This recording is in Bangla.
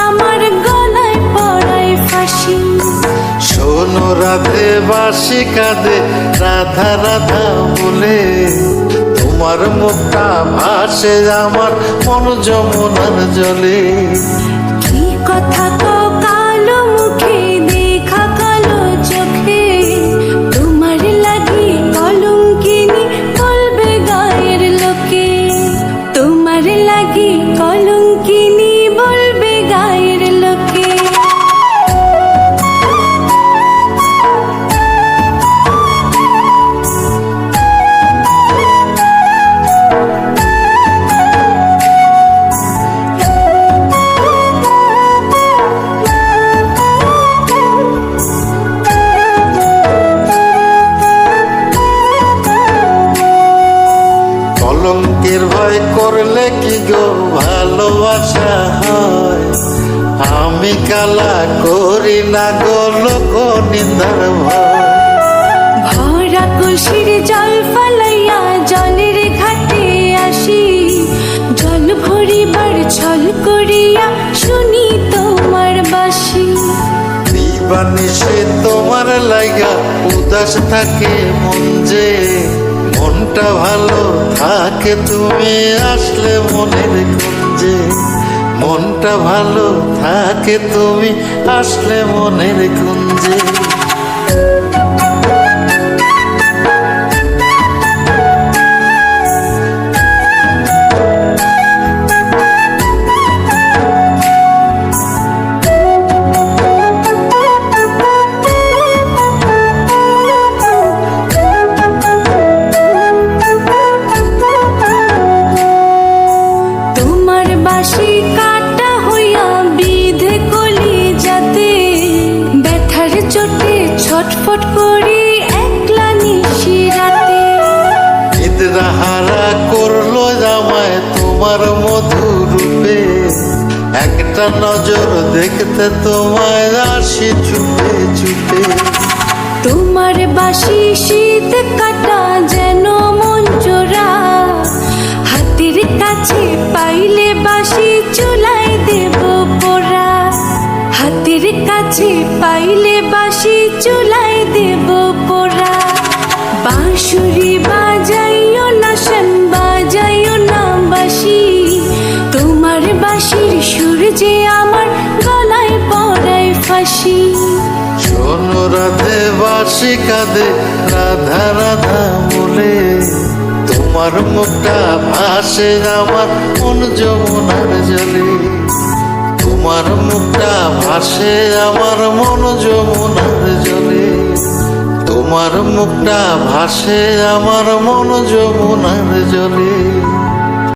আমার গলায় পড়ায় ফাঁসি। শোনো রাধে বাঁশি কাঁদে রাধা রাধা বলে, তোমার মুখটা ভাসে আমার মন যমুনার জলে। কি কথা কও কালো মুখে দেখা কালো চোখে, তোমার লাগি কলঙ্কিনী বলবে গায়ের লোকে। তোমার লাগি কলঙ্কিনী বলবে গায়ের লোকে। কলঙ্কের ভয় করলে কি গো ভালোবাসা হয়? আমি কালা করি না গো লোক নিন্দার ভয়। ভরা কলসির জল ফালাইয়া জলের ঘাটে আসি, জল ভরিবার ছল করিয়া শুনি তোমার বাঁশি। দিবানিশে তোমার লাইগা উদাস থাকে মন যে, মনটা ভালো থাকে তুমি আসলে মনের কুঞ্জে। মনটা ভালো থাকে তুমি আসলে মনের কুঞ্জে। বাঁশি কাটা হইয়া বিধে কলি যাতে, ব্যথার চোটে ছটফট করি একলা নিশি রাতে। নিদ্রাহারা করলো জামায় তোমার মধুর রূপে, একটা নজর দেখতে তোমায় আসি চুপে চুপে। তোমার বাঁশি শীত কাটা যেন মন চোরা, হাতের কাছে পাইলে বাঁশি চুলাই দেব পোড়া। হাতের কাছে পাইলে বাঁশি চুলাই দেব পোড়া। বাঁশুরি বাজাইও না শান বাজাইও না বাঁশি, তোমার বাঁশির সুর যে আমার গলায় পড়ায় ফাঁসি। শোনো রাধে বাঁশি কাঁদে রাধা রাধা বলে, তোমার মুখটা ভাসে আমার মন যমুনার জলে। তোমার মুখটা ভাসে আমার মন যমুনার জলে। তোমার মুখটা ভাসে আমার মন যমুনার জলে।